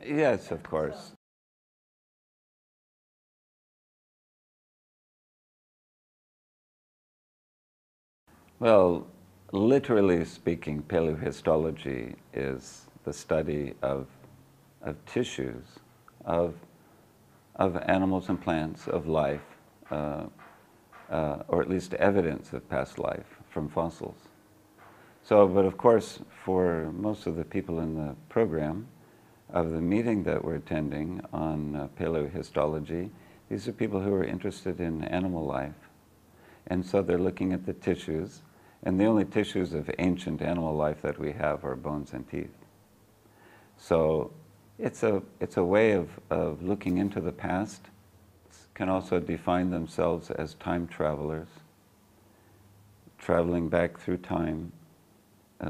Yes, of course. Well, literally speaking, paleohistology is the study of tissues, of animals and plants, of life, or at least evidence of past life from fossils. So, but of course, for most of the people in the program of the meeting that we're attending on paleohistology, these are people who are interested in animal life. And so they're looking at the tissues, and the only tissues of ancient animal life that we have are bones and teeth. So it's a way of looking into the past. Can also define themselves as time travelers, traveling back through time,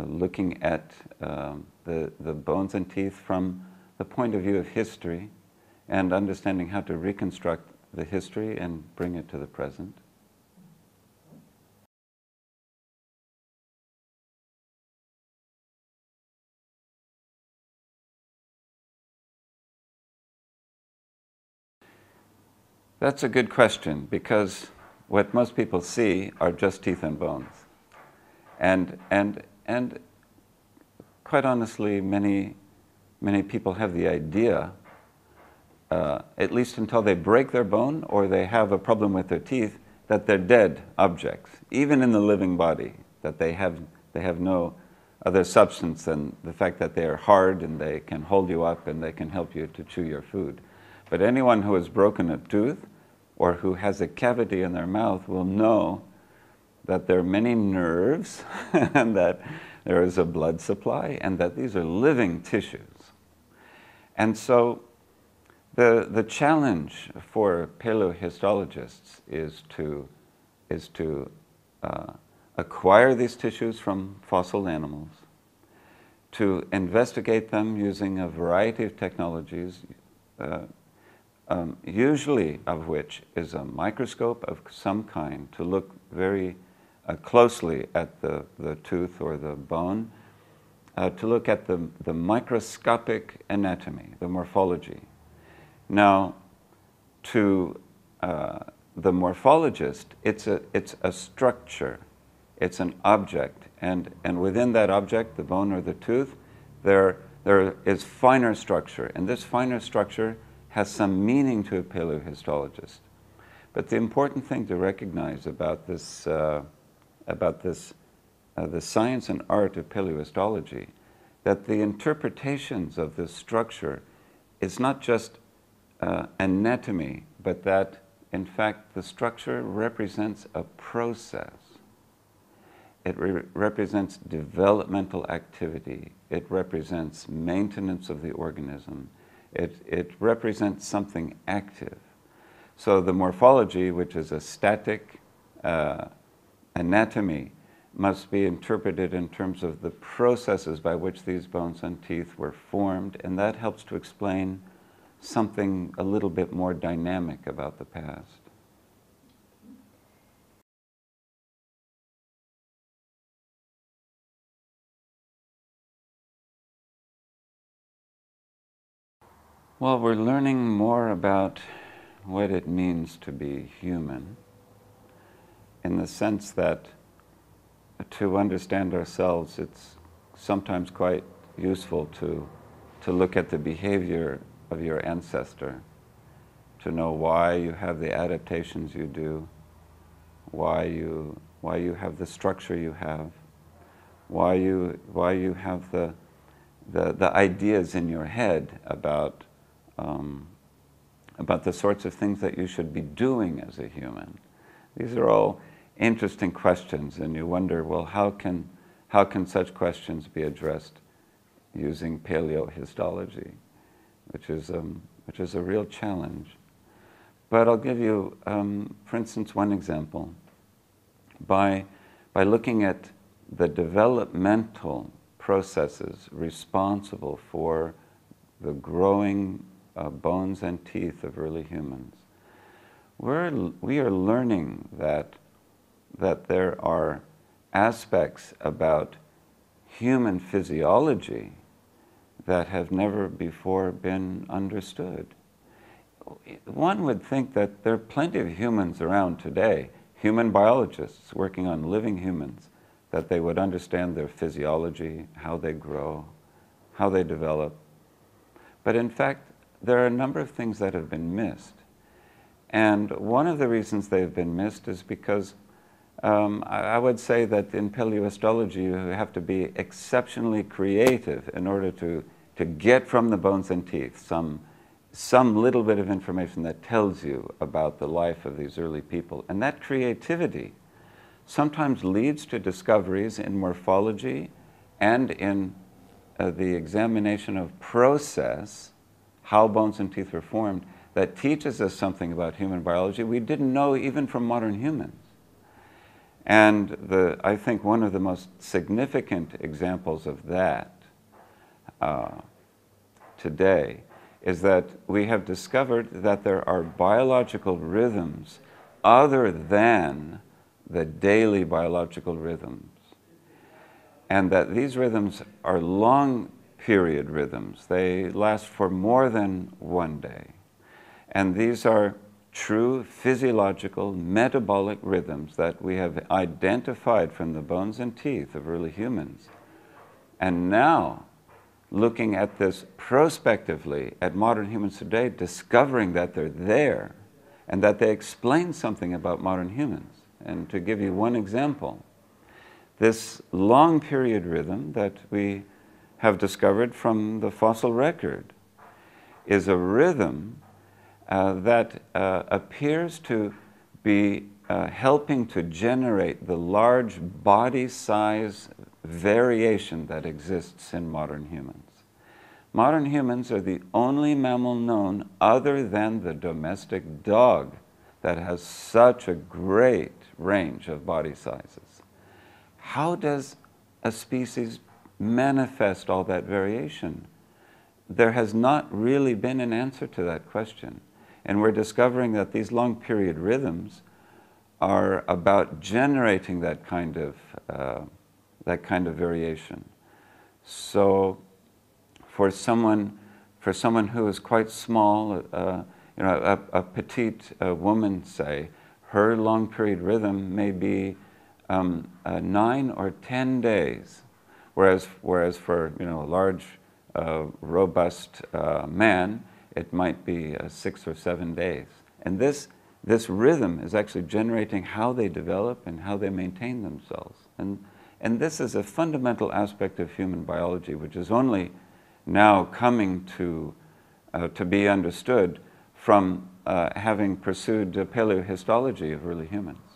looking at the bones and teeth from the point of view of history, and understanding how to reconstruct the history and bring it to the present. That's a good question, because what most people see are just teeth and bones. And quite honestly, many people have the idea, at least until they break their bone or they have a problem with their teeth, that they're dead objects, even in the living body, that they have no other substance than the fact that they are hard and they can hold you up and they can help you to chew your food. But anyone who has broken a tooth or who has a cavity in their mouth will know that there are many nerves and that there is a blood supply and that these are living tissues. And so the challenge for paleohistologists is to acquire these tissues from fossil animals, to investigate them using a variety of technologies, usually of which is a microscope of some kind to look very closely at the tooth or the bone, to look at the microscopic anatomy, the morphology. Now, to the morphologist, it's a structure, it's an object, and within that object, the bone or the tooth, there is finer structure, and this finer structure has some meaning to a paleohistologist. But the important thing to recognize about the science and art of paleohistology, that the interpretations of this structure is not just anatomy, but that in fact the structure represents a process. It represents developmental activity. It represents maintenance of the organism. It represents something active. So the morphology, which is a static anatomy, must be interpreted in terms of the processes by which these bones and teeth were formed, and that helps to explain something a little bit more dynamic about the past. Well, we're learning more about what it means to be human, in the sense that to understand ourselves, it's sometimes quite useful to look at the behavior of your ancestor, to know why you have the adaptations you do, why you have the structure you have, why you have the ideas in your head about the sorts of things that you should be doing as a human. These are all interesting questions, and you wonder, well, how can such questions be addressed using paleohistology, which is a real challenge. But I'll give you, for instance, one example. By looking at the developmental processes responsible for the growing bones and teeth of early humans, we are learning that there are aspects about human physiology that have never before been understood. One would think that there are plenty of humans around today, human biologists working on living humans, that they would understand their physiology, how they grow, how they develop. But in fact, there are a number of things that have been missed. And one of the reasons they've been missed is because I would say that in paleohistology you have to be exceptionally creative in order to get from the bones and teeth some little bit of information that tells you about the life of these early people. And that creativity sometimes leads to discoveries in morphology and in the examination of process, how bones and teeth were formed, that teaches us something about human biology we didn't know even from modern humans. And I think one of the most significant examples of that today is that we have discovered that there are biological rhythms other than the daily biological rhythms, and that these rhythms are long period rhythms. They last for more than one day. And these are true physiological, metabolic rhythms that we have identified from the bones and teeth of early humans. And now, looking at this prospectively at modern humans today, discovering that they're there and that they explain something about modern humans. And to give you one example, this long period rhythm that we have discovered from the fossil record is a rhythm that appears to be helping to generate the large body size variation that exists in modern humans. Modern humans are the only mammal known other than the domestic dog that has such a great range of body sizes. How does a species manifest all that variation? There has not really been an answer to that question. And we're discovering that these long period rhythms are about generating that kind of variation. So for someone who is quite small, a petite woman, say, her long period rhythm may be 9 or 10 days, whereas for a large, robust man, it might be 6 or 7 days. And this rhythm is actually generating how they develop and how they maintain themselves. And this is a fundamental aspect of human biology, which is only now coming to be understood from having pursued paleohistology of early humans.